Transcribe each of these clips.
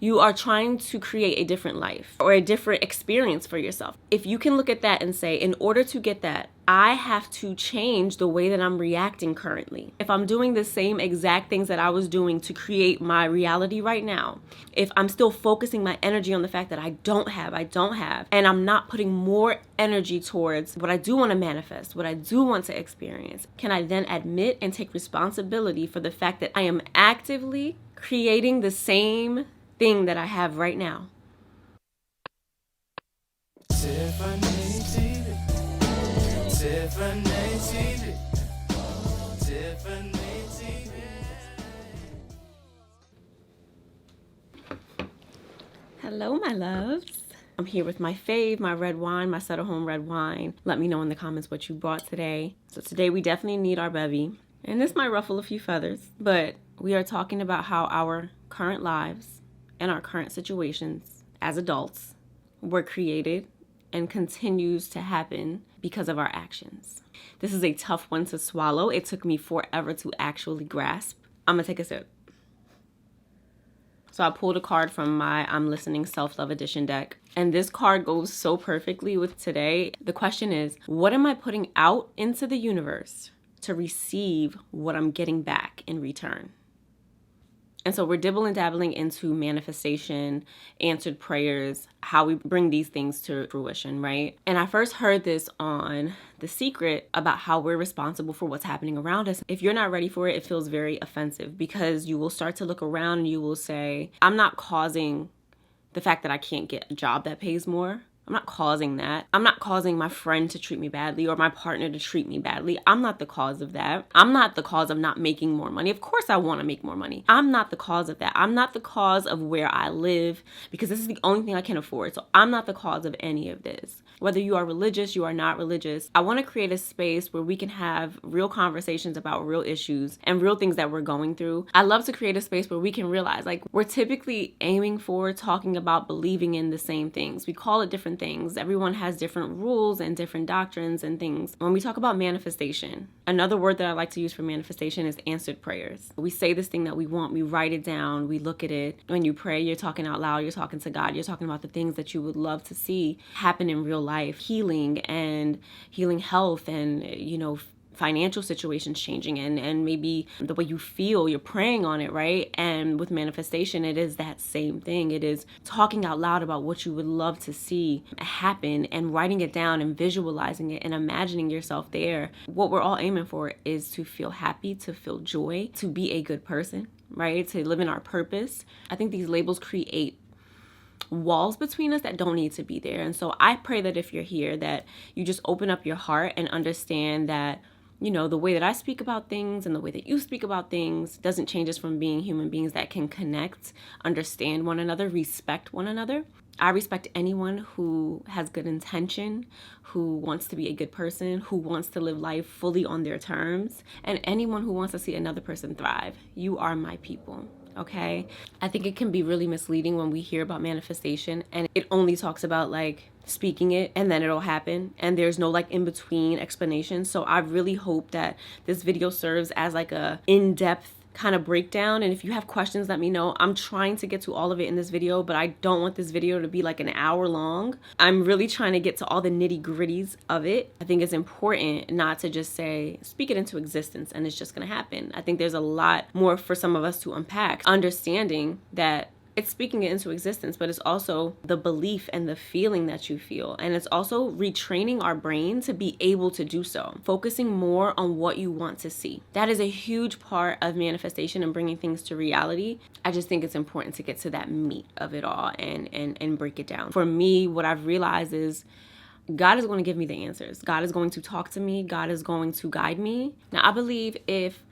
You are trying to create a different life or a different experience for yourself. If you can look at that and say, in order to get that, I have to change the way that I'm reacting currently. If I'm doing the same exact things that I was doing to create my reality right now, if I'm still focusing my energy on the fact that I don't have, and I'm not putting more energy towards what I do want to manifest, what I do want to experience, can I then admit and take responsibility for the fact that I am actively creating the same thing that I have right now? Hello, my loves. I'm here with my fave, my red wine, my Sutter Home red wine. Let me know in the comments what you brought today. So today we definitely need our bevy. And this might ruffle a few feathers, but we are talking about how our current lives and our current situations as adults were created and continues to happen because of our actions. This is a tough one to swallow. It took me forever to actually grasp. I'm gonna take a sip. So I pulled a card from my I'm Listening Self-Love Edition deck. And this card goes so perfectly with today. The question is, what am I putting out into the universe to receive what I'm getting back in return? And so we're dabbling into manifestation, answered prayers, how we bring these things to fruition, right? And I first heard this on The Secret about how we're responsible for what's happening around us. If you're not ready for it, it feels very offensive because you will start to look around and you will say, I'm not causing the fact that I can't get a job that pays more. I'm not causing that. I'm not causing my friend to treat me badly or my partner to treat me badly. I'm not the cause of that. I'm not the cause of not making more money. Of course I want to make more money. I'm not the cause of that. I'm not the cause of where I live because this is the only thing I can afford. So I'm not the cause of any of this. Whether you are religious, you are not religious, I want to create a space where we can have real conversations about real issues and real things that we're going through. I love to create a space where we can realize like we're typically aiming for, talking about, believing in the same things. We call it different things. Everyone has different rules and different doctrines and things. When we talk about manifestation, another word that I like to use for manifestation is answered prayers. We say this thing that we want, we write it down, we look at it. When you pray, you're talking out loud, you're talking to God, you're talking about the things that you would love to see happen in real life, healing health and, financial situations changing and maybe the way you feel, you're praying on it, right? And with manifestation, it is that same thing. It is talking out loud about what you would love to see happen and writing it down and visualizing it and imagining yourself there. What we're all aiming for is to feel happy, to feel joy, to be a good person, right? To live in our purpose. I think these labels create walls between us that don't need to be there. And so I pray that if you're here, that you just open up your heart and understand that the way that I speak about things and the way that you speak about things doesn't change us from being human beings that can connect, understand one another, respect one another. I respect anyone who has good intention, who wants to be a good person, who wants to live life fully on their terms, and anyone who wants to see another person thrive. You are my people. Okay? I think it can be really misleading when we hear about manifestation and it only talks about like speaking it and then it'll happen and there's no like in between explanation. So I really hope that this video serves as like a in-depth kind of breakdown, and if you have questions, let me know. I'm trying to get to all of it in this video, but I don't want this video to be like an hour long. I'm really trying to get to all the nitty-gritties of it. I think it's important not to just say speak it into existence and it's just gonna happen. I think there's a lot more for some of us to unpack, understanding that it's speaking it into existence, but it's also the belief and the feeling that you feel. And it's also retraining our brain to be able to do so, focusing more on what you want to see. That is a huge part of manifestation and bringing things to reality. I just think it's important to get to that meat of it all and break it down. For me, what I've realized is God is going to give me the answers. God is going to talk to me. God is going to guide me. Now, I believe if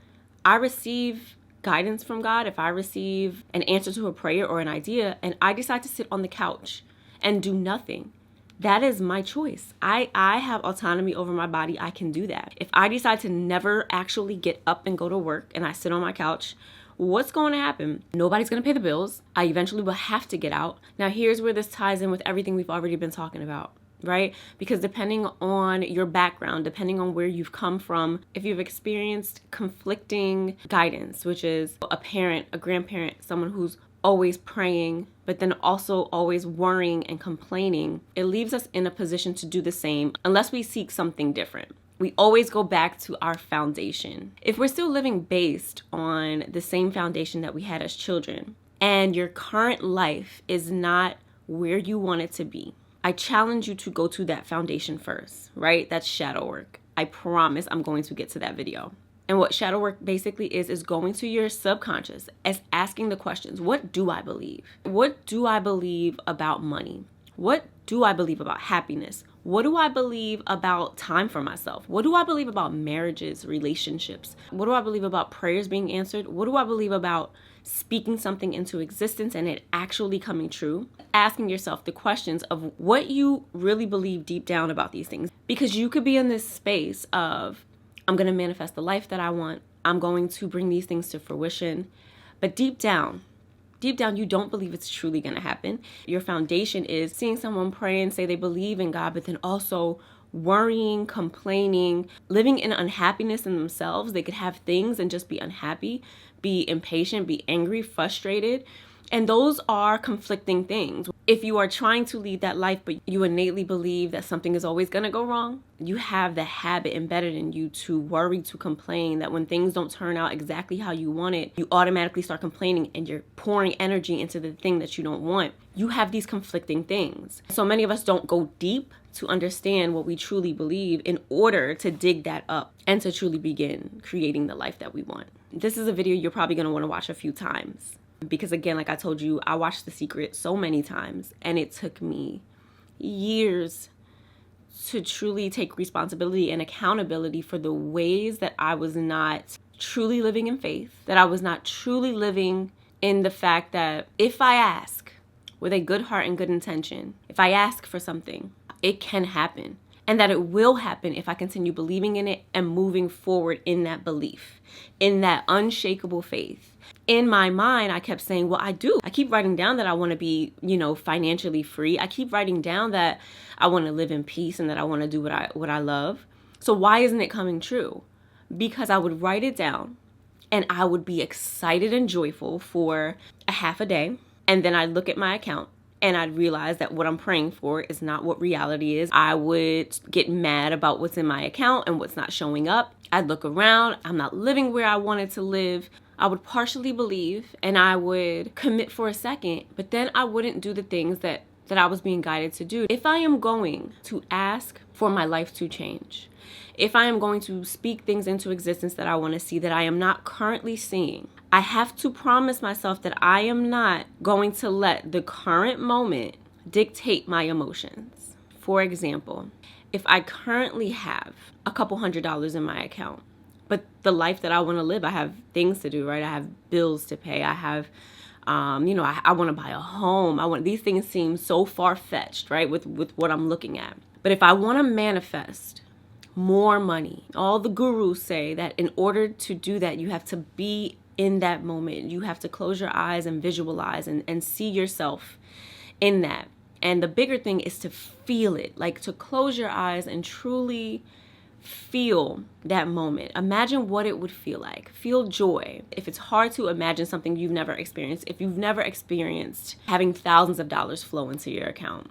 I receive guidance from God, if I receive an answer to a prayer or an idea and I decide to sit on the couch and do nothing, that is my choice. I have autonomy over my body. I can do that. If I decide to never actually get up and go to work and I sit on my couch, what's going to happen? Nobody's going to pay the bills. I eventually will have to get out. Now, here's where this ties in with everything we've already been talking about. Right? Because depending on your background, depending on where you've come from, if you've experienced conflicting guidance, which is a parent, a grandparent, someone who's always praying, but then also always worrying and complaining, it leaves us in a position to do the same unless we seek something different. We always go back to our foundation. If we're still living based on the same foundation that we had as children, and your current life is not where you want it to be, I challenge you to go to that foundation first, right? That's shadow work. I promise I'm going to get to that video. And what shadow work basically is going to your subconscious as asking the questions. What do I believe? What do I believe about money? What do I believe about happiness? What do I believe about time for myself? What do I believe about marriages, relationships? What do I believe about prayers being answered? What do I believe about speaking something into existence and it actually coming true? Asking yourself the questions of what you really believe deep down about these things. Because you could be in this space of, I'm going to manifest the life that I want. I'm going to bring these things to fruition. But deep down, you don't believe it's truly going to happen. Your foundation is seeing someone pray and say they believe in God, but then also worrying, complaining, living in unhappiness in themselves. They could have things and just be unhappy, be impatient, be angry, frustrated. And those are conflicting things. If you are trying to lead that life, but you innately believe that something is always going to go wrong, you have the habit embedded in you to worry, to complain, that when things don't turn out exactly how you want it, you automatically start complaining and you're pouring energy into the thing that you don't want. You have these conflicting things. So many of us don't go deep to understand what we truly believe in order to dig that up and to truly begin creating the life that we want. This is a video you're probably going to want to watch a few times. Because again, like I told you, I watched The Secret so many times and it took me years to truly take responsibility and accountability for the ways that I was not truly living in faith, that I was not truly living in the fact that if I ask with a good heart and good intention, if I ask for something, it can happen. And that it will happen if I continue believing in it and moving forward in that belief, in that unshakable faith. In my mind, I kept saying, well, I do. I keep writing down that I want to be, financially free. I keep writing down that I want to live in peace and that I want to do what I love. So why isn't it coming true? Because I would write it down and I would be excited and joyful for a half a day. And then I'd look at my account and I'd realize that what I'm praying for is not what reality is. I would get mad about what's in my account and what's not showing up. I'd look around. I'm not living where I wanted to live. I would partially believe and I would commit for a second, but then I wouldn't do the things that I was being guided to do. If I am going to ask for my life to change, if I am going to speak things into existence that I want to see that I am not currently seeing, I have to promise myself that I am not going to let the current moment dictate my emotions. For example, if I currently have a couple $100s in my account, but the life that I want to live, I have things to do, right? I have bills to pay. I have, I want to buy a home. These things seem so far-fetched, right? With what I'm looking at. But if I want to manifest more money, all the gurus say that in order to do that, you have to be in that moment. You have to close your eyes and visualize and see yourself in that. And the bigger thing is to feel it, like to close your eyes and truly feel that moment. Imagine what it would feel like. Feel joy. If it's hard to imagine something you've never experienced, if you've never experienced having thousands of dollars flow into your account,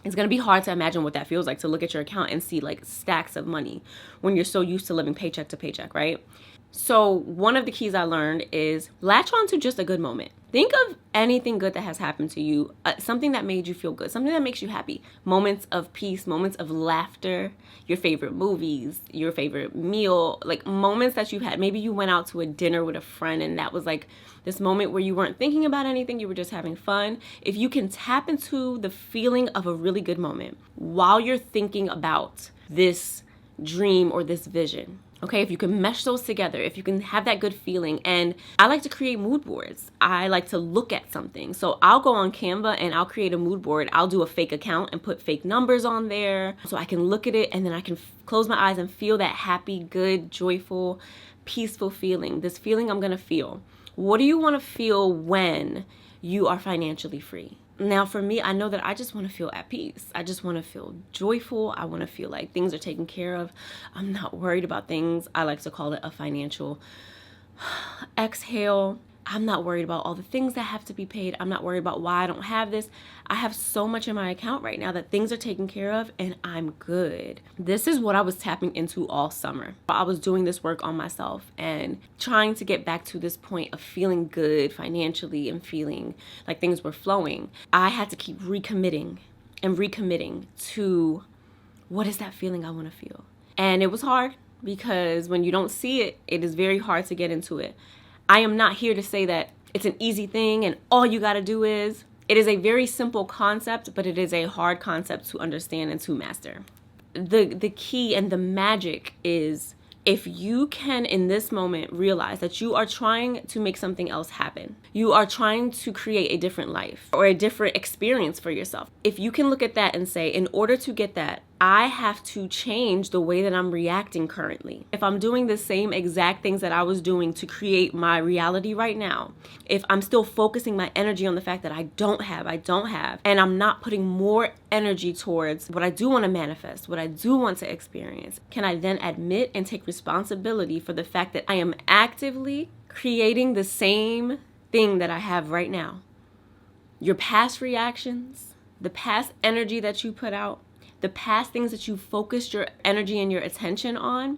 it's going to be hard to imagine what that feels like, to look at your account and see like stacks of money when you're so used to living paycheck to paycheck, right? So one of the keys I learned is latch on to just a good moment. Think of anything good that has happened to you, something that made you feel good, something that makes you happy. Moments of peace, moments of laughter, your favorite movies, your favorite meal, like moments that you've had. Maybe you went out to a dinner with a friend and that was like this moment where you weren't thinking about anything, you were just having fun. If you can tap into the feeling of a really good moment while you're thinking about this dream or this vision, okay, if you can mesh those together, if you can have that good feeling. And I like to create mood boards. I like to look at something. So I'll go on Canva and I'll create a mood board. I'll do a fake account and put fake numbers on there so I can look at it and then I can close my eyes and feel that happy, good, joyful, peaceful feeling. This feeling I'm going to feel. What do you want to feel when you are financially free? Now, for me, I know that I just want to feel at peace. I just want to feel joyful. I want to feel like things are taken care of. I'm not worried about things. I like to call it a financial exhale. I'm not worried about all the things that have to be paid. I'm not worried about why I don't have this. I have so much in my account right now that things are taken care of and I'm good. This is what I was tapping into all summer. I was doing this work on myself and trying to get back to this point of feeling good financially and feeling like things were flowing. I had to keep recommitting to what is that feeling I want to feel. And it was hard because when you don't see it, it is very hard to get into it. I am not here to say that it's an easy thing and all you got to do is. It is a very simple concept, but it is a hard concept to understand and to master. The key and the magic is if you can in this moment realize that you are trying to make something else happen. You are trying to create a different life or a different experience for yourself. If you can look at that and say, in order to get that, I have to change the way that I'm reacting currently. If I'm doing the same exact things that I was doing to create my reality right now, if I'm still focusing my energy on the fact that I don't have, and I'm not putting more energy towards what I do want to manifest, what I do want to experience, can I then admit and take responsibility for the fact that I am actively creating the same thing that I have right now? Your past reactions, the past energy that you put out, the past things that you focused your energy and your attention on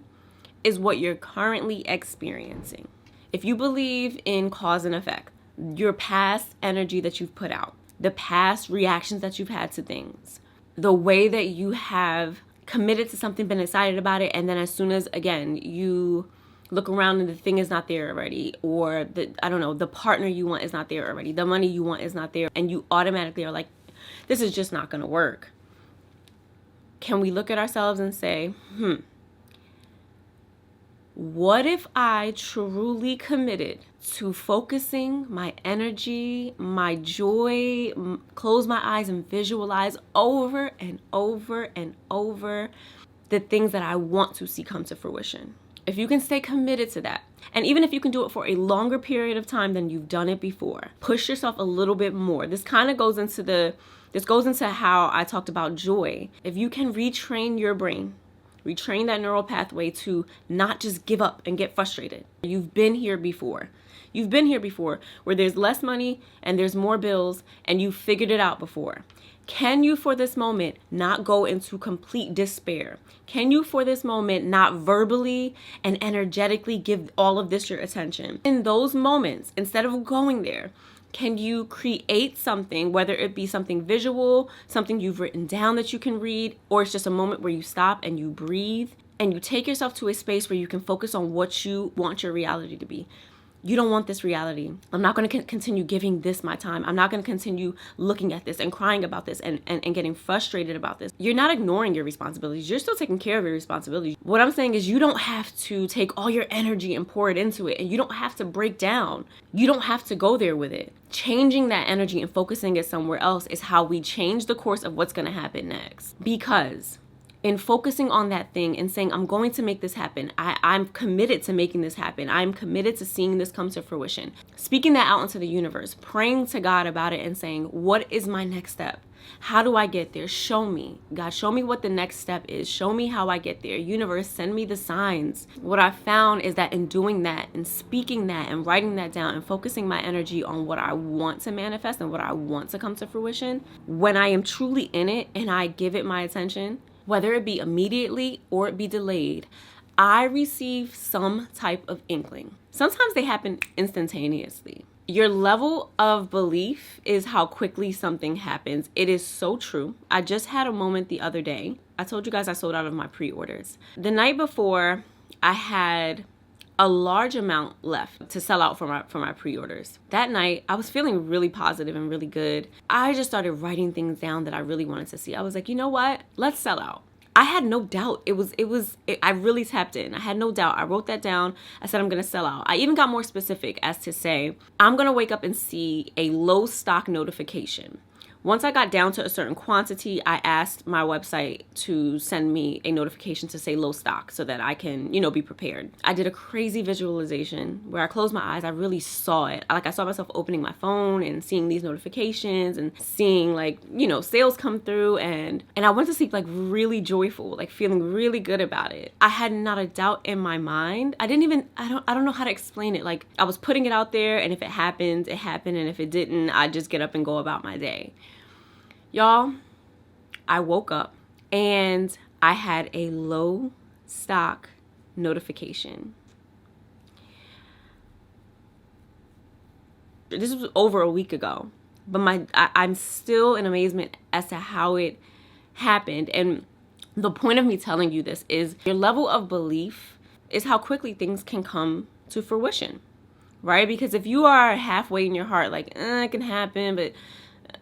is what you're currently experiencing. If you believe in cause and effect, your past energy that you've put out, the past reactions that you've had to things, the way that you have committed to something, been excited about it, and then as soon as, again, you look around and the thing is not there already, or the partner you want is not there already, the money you want is not there, and you automatically are like, this is just not going to work. Can we look at ourselves and say, what if I truly committed to focusing my energy, my joy, close my eyes and visualize over and over and over the things that I want to see come to fruition? If you can stay committed to that, and even if you can do it for a longer period of time than you've done it before, push yourself a little bit more. This kind of goes into how I talked about joy. If you can retrain your brain, retrain that neural pathway to not just give up and get frustrated. You've been here before. You've been here before where there's less money and there's more bills and you figured it out before. Can you for this moment not go into complete despair? Can you for this moment not verbally and energetically give all of this your attention? In those moments, instead of going there, can you create something, whether it be something visual, something you've written down that you can read, or it's just a moment where you stop and you breathe and you take yourself to a space where you can focus on what you want your reality to be? You don't want this reality. I'm not going to continue giving this my time. I'm not going to continue looking at this and crying about this and getting frustrated about this. You're not ignoring your responsibilities. You're still taking care of your responsibilities. What I'm saying is you don't have to take all your energy and pour it into it, and you don't have to break down. You don't have to go there with it. Changing that energy and focusing it somewhere else is how we change the course of what's going to happen next. Because in focusing on that thing and saying, I'm going to make this happen. I'm committed to making this happen. I'm committed to seeing this come to fruition. Speaking that out into the universe, praying to God about it and saying, what is my next step? How do I get there? Show me. God, show me what the next step is. Show me how I get there. Universe, send me the signs. What I found is that in doing that and speaking that and writing that down and focusing my energy on what I want to manifest and what I want to come to fruition, when I am truly in it and I give it my attention, whether it be immediately or it be delayed, I receive some type of inkling. Sometimes they happen instantaneously. Your level of belief is how quickly something happens. It is so true. I just had a moment the other day. I told you guys I sold out of my pre-orders. The night before, I had a large amount left to sell out for my pre-orders. That night, I was feeling really positive and really good. I just started writing things down that I really wanted to see. I was like, you know what? Let's sell out. I had no doubt. I really tapped in. I had no doubt. I wrote that down. I said, I'm going to sell out. I even got more specific as to say, I'm going to wake up and see a low stock notification. Once I got down to a certain quantity, I asked my website to send me a notification to say low stock so that I can, be prepared. I did a crazy visualization where I closed my eyes. I really saw it. Like, I saw myself opening my phone and seeing these notifications and seeing sales come through, and I went to sleep like really joyful, like feeling really good about it. I had not a doubt in my mind. I don't know how to explain it. Like, I was putting it out there, and if it happened, it happened, and if it didn't, I'd just get up and go about my day. Y'all, I woke up and I had a low stock notification. This was over a week ago, but I'm still in amazement as to how it happened. And the point of me telling you this is your level of belief is how quickly things can come to fruition, right? Because if you are halfway in your heart, like, it can happen, but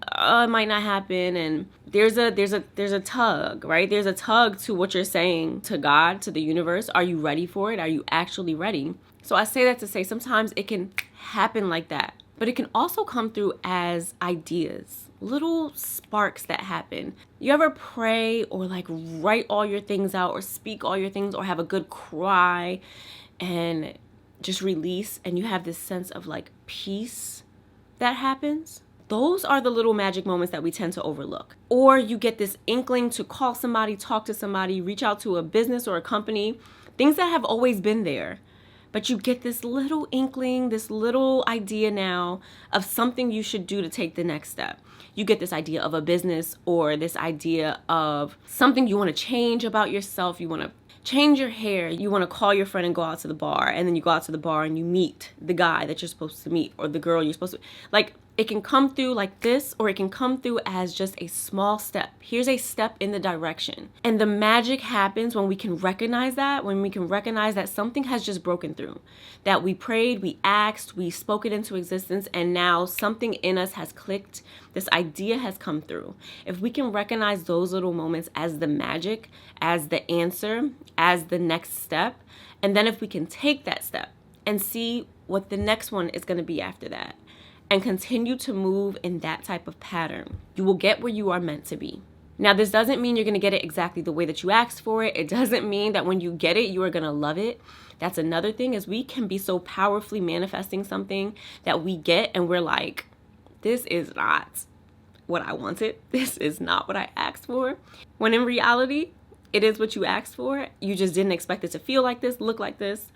it might not happen, and there's a tug, right? There's a tug to what you're saying to God, to the universe. Are you ready for it? Are you actually ready? So I say that to say sometimes it can happen like that, but it can also come through as ideas, little sparks that happen. You ever pray or like write all your things out or speak all your things or have a good cry and just release, and you have this sense of like peace that happens? Those are the little magic moments that we tend to overlook. Or you get this inkling to call somebody, talk to somebody, reach out to a business or a company, things that have always been there. But you get this little inkling, this little idea now of something you should do to take the next step. You get this idea of a business or this idea of something you want to change about yourself. You want to change your hair. You want to call your friend and go out to the bar. And then you go out to the bar and you meet the guy that you're supposed to meet or the girl you're supposed to. Like, it can come through like this, or it can come through as just a small step. Here's a step in the direction. And the magic happens when we can recognize that, something has just broken through, that we prayed, we asked, we spoke it into existence, and now something in us has clicked. This idea has come through. If we can recognize those little moments as the magic, as the answer, as the next step, and then if we can take that step and see what the next one is going to be after that, and continue to move in that type of pattern, you will get where you are meant to be. Now, this doesn't mean you're going to get it exactly the way that you asked for it. It doesn't mean that when you get it, you are going to love it. That's another thing, is we can be so powerfully manifesting something that we get and we're like, this is not what I wanted. This is not what I asked for. When in reality, it is what you asked for. You just didn't expect it to feel like this, look like this.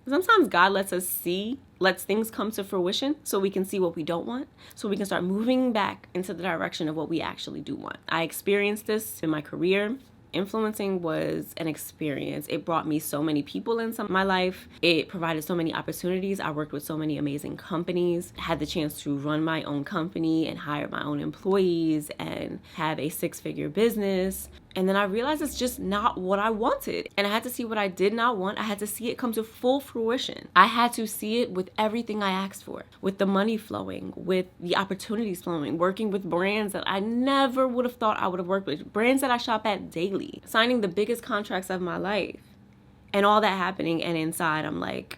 Sometimes God lets things come to fruition so we can see what we don't want, so we can start moving back into the direction of what we actually do want. I experienced this in my career. Influencing was an experience. It brought me so many people into my life. It provided so many opportunities. I worked with so many amazing companies, had the chance to run my own company and hire my own employees and have a 6-figure business. And then I realized it's just not what I wanted. And I had to see what I did not want. I had to see it come to full fruition. I had to see it with everything I asked for, with the money flowing, with the opportunities flowing, working with brands that I never would have thought I would have worked with, brands that I shop at daily, signing the biggest contracts of my life, and all that happening. And inside, I'm like,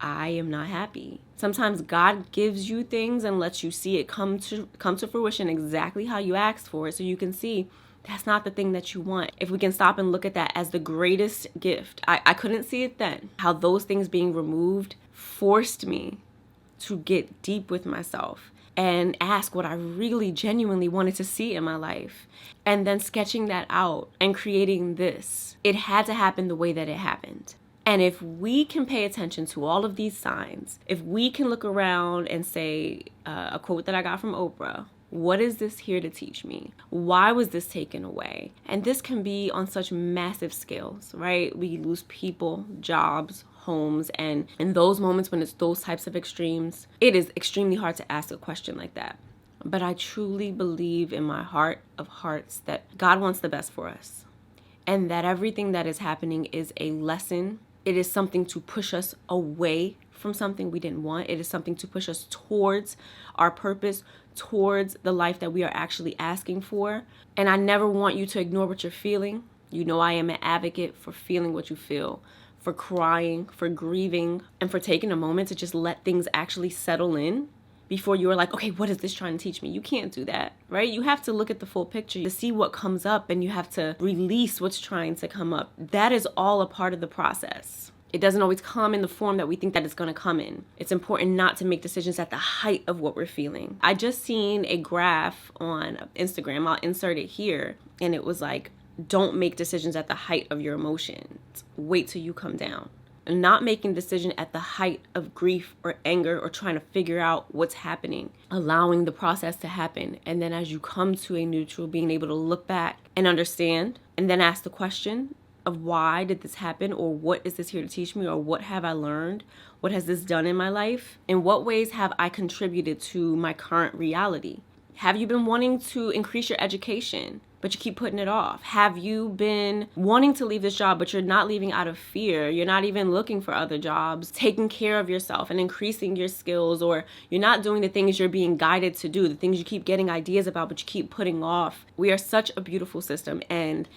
I am not happy. Sometimes God gives you things and lets you see it come to fruition exactly how you asked for it, so you can see that's not the thing that you want. If we can stop and look at that as the greatest gift. I couldn't see it then. How those things being removed forced me to get deep with myself and ask what I really genuinely wanted to see in my life. And then sketching that out and creating this. It had to happen the way that it happened. And if we can pay attention to all of these signs, if we can look around and say, a quote that I got from Oprah, what is this here to teach me? Why was this taken away? And this can be on such massive scales, right? We lose people, jobs, homes, and in those moments when it's those types of extremes, it is extremely hard to ask a question like that. But I truly believe in my heart of hearts that God wants the best for us, and that everything that is happening is a lesson. It is something to push us away from something we didn't want. It is something to push us towards our purpose, towards the life that we are actually asking for. And I never want you to ignore what you're feeling. You know, I am an advocate for feeling what you feel, for crying, for grieving, and for taking a moment to just let things actually settle in. before you are like, okay, what is this trying to teach me? You can't do that, right? You have to look at the full picture to see what comes up, and you have to release what's trying to come up. That is all a part of the process. It doesn't always come in the form that we think that it's going to come in. It's important not to make decisions at the height of what we're feeling. I just seen a graph on Instagram. I'll insert it here. And it was like, don't make decisions at the height of your emotions. Wait till you come down. And not making a decision at the height of grief or anger or trying to figure out what's happening. Allowing the process to happen. And then as you come to a neutral, being able to look back and understand, and then ask the question of why did this happen, or what is this here to teach me, or what have I learned? What has this done in my life? In what ways have I contributed to my current reality? Have you been wanting to increase your education, but you keep putting it off? Have you been wanting to leave this job, but you're not leaving out of fear? You're not even looking for other jobs, taking care of yourself and increasing your skills, or you're not doing the things you're being guided to do, the things you keep getting ideas about, but you keep putting off. We are such a beautiful system, and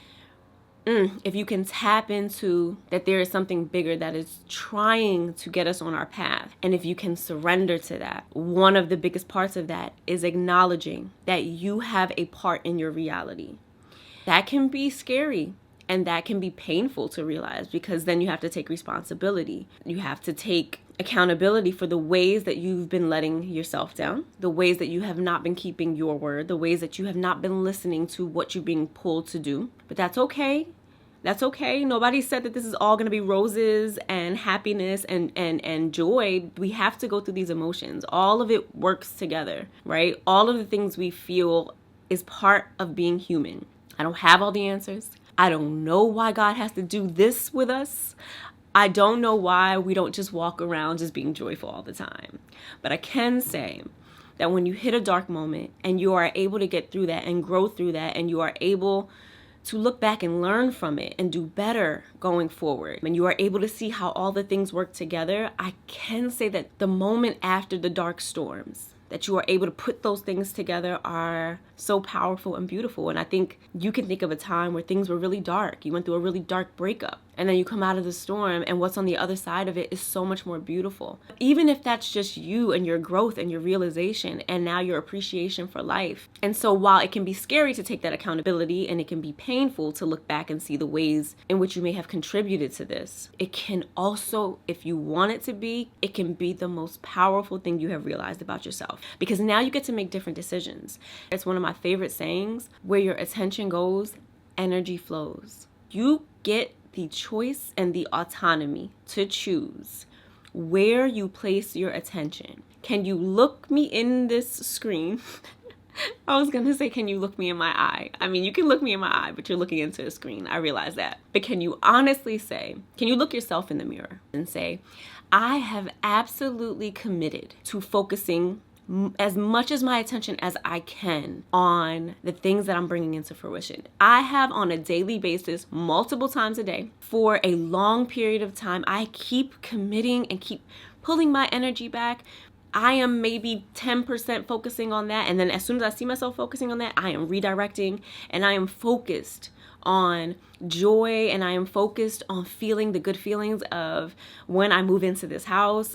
if you can tap into that there is something bigger that is trying to get us on our path, and if you can surrender to that, one of the biggest parts of that is acknowledging that you have a part in your reality. That can be scary, and that can be painful to realize, because then you have to take responsibility. You have to take accountability for the ways that you've been letting yourself down, the ways that you have not been keeping your word, the ways that you have not been listening to what you're being pulled to do. But that's okay. That's okay. Nobody said that this is all going to be roses and happiness and joy. We have to go through these emotions. All of it works together, right? All of the things we feel is part of being human. I don't have all the answers. I don't know why God has to do this with us. I don't know why we don't just walk around just being joyful all the time. But I can say that when you hit a dark moment and you are able to get through that and grow through that, and you are able to look back and learn from it and do better going forward, and you are able to see how all the things work together, I can say that the moment after the dark storms, that you are able to put those things together are so powerful and beautiful. And I think you can think of a time where things were really dark. You went through a really dark breakup, and then you come out of the storm, and what's on the other side of it is so much more beautiful. Even if that's just you and your growth and your realization and now your appreciation for life. And so while it can be scary to take that accountability, and it can be painful to look back and see the ways in which you may have contributed to this, it can also, if you want it to be, it can be the most powerful thing you have realized about yourself. Because now you get to make different decisions. It's one of my favorite sayings: where your attention goes, energy flows. You get the choice and the autonomy to choose where you place your attention. Can you look me in this screen? I was gonna say, can you look me in my eye? I mean, you can look me in my eye, but you're looking into a screen. I realize that. But can you honestly say, can you look yourself in the mirror and say, I have absolutely committed to focusing as much as my attention as I can on the things that I'm bringing into fruition. I have, on a daily basis, multiple times a day, for a long period of time, I keep committing and keep pulling my energy back. I am maybe 10% focusing on that, and then as soon as I see myself focusing on that, I am redirecting, and I am focused on joy, and I am focused on feeling the good feelings of when I move into this house,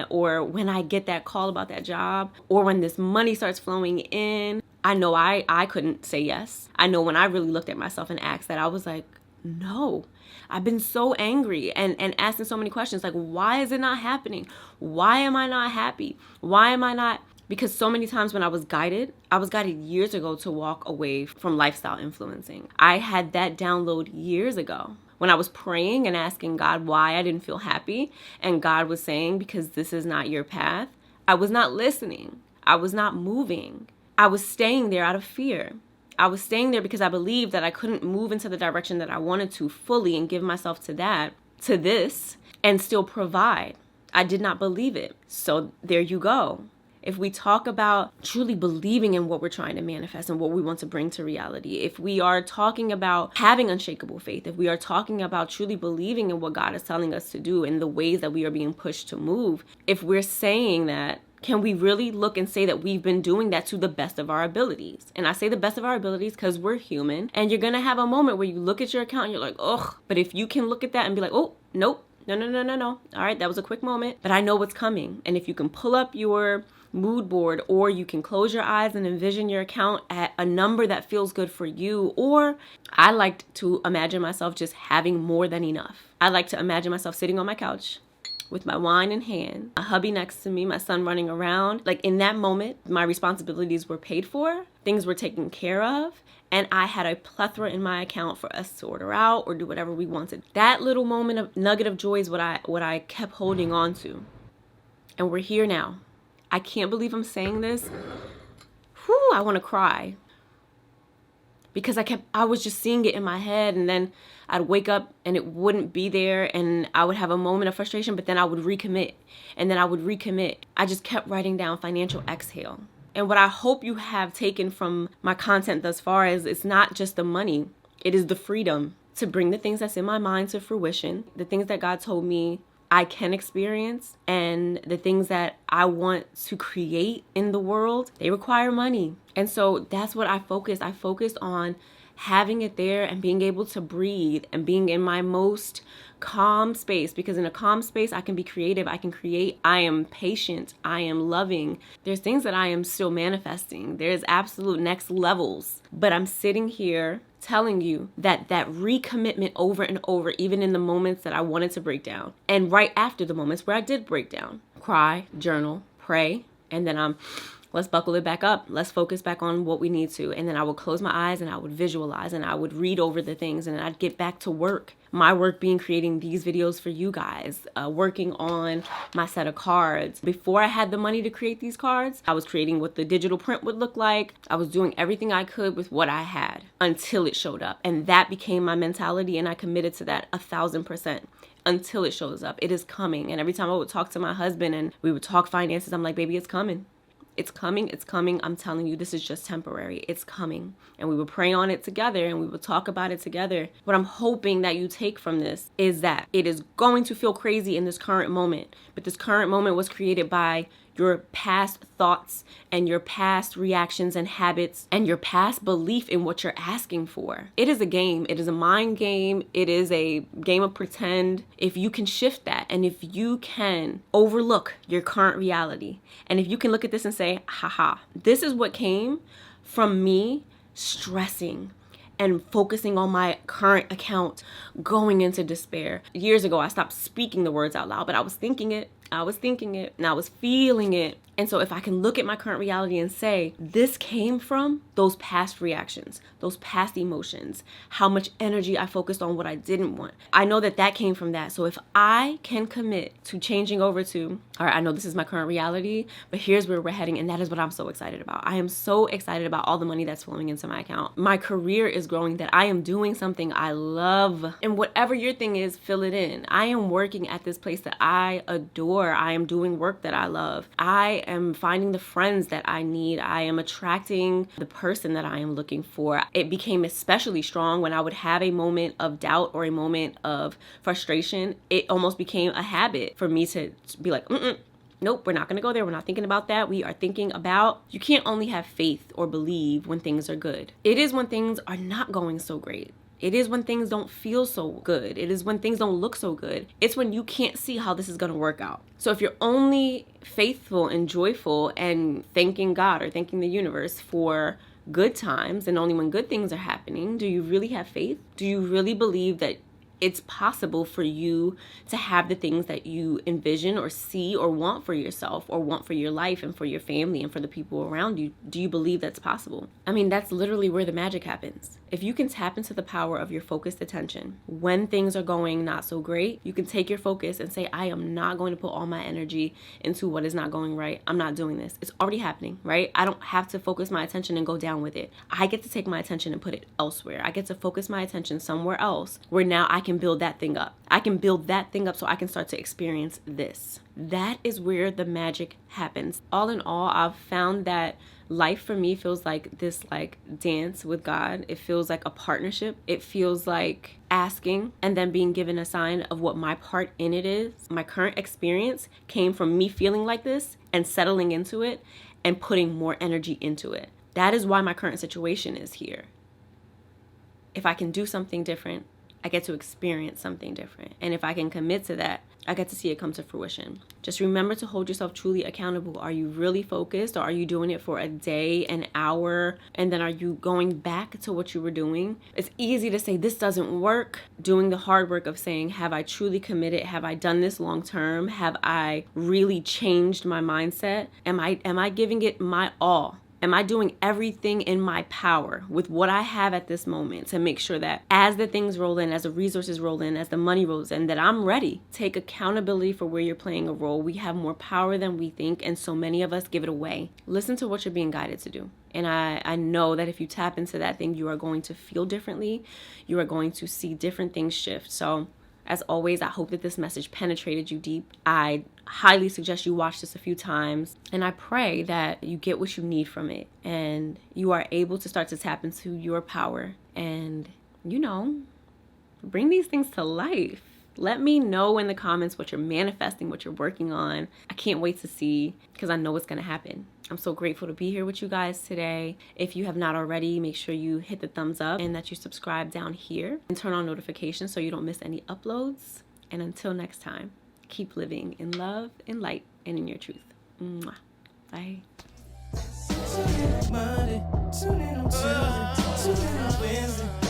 or when I get that call about that job, or when this money starts flowing in. I know I couldn't say yes. I know when I really looked at myself and asked that, I was like, no. I've been so angry and asking so many questions, like, why is it not happening? Why am I not happy? Why am I not? Because so many times when I was guided years ago to walk away from lifestyle influencing. I had that download years ago when I was praying and asking God why I didn't feel happy. And God was saying, because this is not your path. I was not listening. I was not moving. I was staying there out of fear. I was staying there because I believed that I couldn't move into the direction that I wanted to fully and give myself to this, and still provide. I did not believe it. So there you go. If we talk about truly believing in what we're trying to manifest and what we want to bring to reality, if we are talking about having unshakable faith, if we are talking about truly believing in what God is telling us to do and the ways that we are being pushed to move, if we're saying that, can we really look and say that we've been doing that to the best of our abilities? And I say the best of our abilities because we're human, and you're going to have a moment where you look at your account and you're like, ugh. But if you can look at that and be like, oh, nope. No. All right, that was a quick moment, but I know what's coming. And if you can pull up your mood board, or you can close your eyes and envision your account at a number that feels good for you. Or I like to imagine myself just having more than enough. I like to imagine myself sitting on my couch with my wine in hand, a hubby next to me, my son running around. Like in that moment, my responsibilities were paid for, things were taken care of, and I had a plethora in my account for us to order out or do whatever we wanted. That little moment of nugget of joy is what I kept holding on to. And we're here now. I can't believe I'm saying this. Whew, I want to cry. Because I was just seeing it in my head, and then I'd wake up and it wouldn't be there, and I would have a moment of frustration, but then I would recommit, and then I would recommit. I just kept writing down financial exhale. And what I hope you have taken from my content thus far is it's not just the money, it is the freedom to bring the things that's in my mind to fruition, the things that God told me I can experience, and the things that I want to create in the world, they require money. And so that's what I focused. I focused on having it there and being able to breathe and being in my most calm space, because in a calm space, I can be creative, I can create, I am patient, I am loving. There's things that I am still manifesting. There's absolute next levels, but I'm sitting here telling you that recommitment over and over, even in the moments that I wanted to break down, and right after the moments where I did break down, cry, journal, pray, and then let's buckle it back up. Let's focus back on what we need to. And then I would close my eyes and I would visualize and I would read over the things, and then I'd get back to work. My work being creating these videos for you guys, working on my set of cards. Before I had the money to create these cards, I was creating what the digital print would look like. I was doing everything I could with what I had until it showed up. And that became my mentality, and I committed to that 1,000%. Until it shows up. It is coming. And every time I would talk to my husband and we would talk finances, I'm like, baby, it's coming. It's coming. It's coming. I'm telling you, this is just temporary. It's coming. And we would pray on it together and we would talk about it together. What I'm hoping that you take from this is that it is going to feel crazy in this current moment. But this current moment was created by your past thoughts and your past reactions and habits and your past belief in what you're asking for. It is a game. It is a mind game. It is a game of pretend. If you can shift that, and if you can overlook your current reality, and if you can look at this and say, haha, this is what came from me stressing and focusing on my current account, going into despair. Years ago, I stopped speaking the words out loud, but I was thinking it, and I was feeling it. And so if I can look at my current reality and say, this came from those past reactions, those past emotions, how much energy I focused on what I didn't want. I know that came from that. So if I can commit to changing over to, all right, I know this is my current reality, but here's where we're heading. And that is what I'm so excited about. I am so excited about all the money that's flowing into my account. My career is growing, that I am doing something I love. And whatever your thing is, fill it in. I am working at this place that I adore. I am doing work that I love. I am finding the friends that I need. I am attracting the person that I am looking for. It became especially strong when I would have a moment of doubt or a moment of frustration. It almost became a habit for me to be like, nope, we're not going to go there. We're not thinking about that. We are thinking about, you can't only have faith or believe when things are good. It is when things are not going so great. It is when things don't feel so good. It is when things don't look so good. It's when you can't see how this is going to work out. So if you're only faithful and joyful and thanking God or thanking the universe for good times and only when good things are happening, do you really have faith? Do you really believe that it's possible for you to have the things that you envision or see or want for yourself or want for your life and for your family and for the people around you? Do you believe that's possible? I mean, that's literally where the magic happens. If you can tap into the power of your focused attention, when things are going not so great, you can take your focus and say, I am not going to put all my energy into what is not going right. I'm not doing this. It's already happening, right? I don't have to focus my attention and go down with it. I get to take my attention and put it elsewhere. I get to focus my attention somewhere else where now I can build that thing up. I can build that thing up so I can start to experience this. That is where the magic happens. All in all, I've found that life for me feels like this dance with God. It feels like a partnership. It feels like asking and then being given a sign of what my part in it is. My current experience came from me feeling like this and settling into it and putting more energy into it. That is why my current situation is here. If I can do something different, I get to experience something different. And if I can commit to that, I get to see it come to fruition. Just remember to hold yourself truly accountable. Are you really focused, or are you doing it for a day, an hour, and then are you going back to what you were doing? It's easy to say this doesn't work. Doing the hard work of saying, have I truly committed? Have I done this long term? Have I really changed my mindset? Am I giving it my all? Am I doing everything in my power with what I have at this moment to make sure that as the things roll in, as the resources roll in, as the money rolls in, that I'm ready? Take accountability for where you're playing a role. We have more power than we think, and so many of us give it away. Listen to what you're being guided to do. And I know that if you tap into that thing, you are going to feel differently. You are going to see different things shift. So as always, I hope that this message penetrated you deep. I highly suggest you watch this a few times, and I pray that you get what you need from it and you are able to start to tap into your power and, bring these things to life. Let me know in the comments what you're manifesting, what you're working on. I can't wait to see, because I know it's going to happen. I'm so grateful to be here with you guys today. If you have not already, make sure you hit the thumbs up and that you subscribe down here and turn on notifications so you don't miss any uploads. And until next time, keep living in love, in light, and in your truth. Mwah. Bye. Monday, tune in on Tuesday, tune in on Wednesday.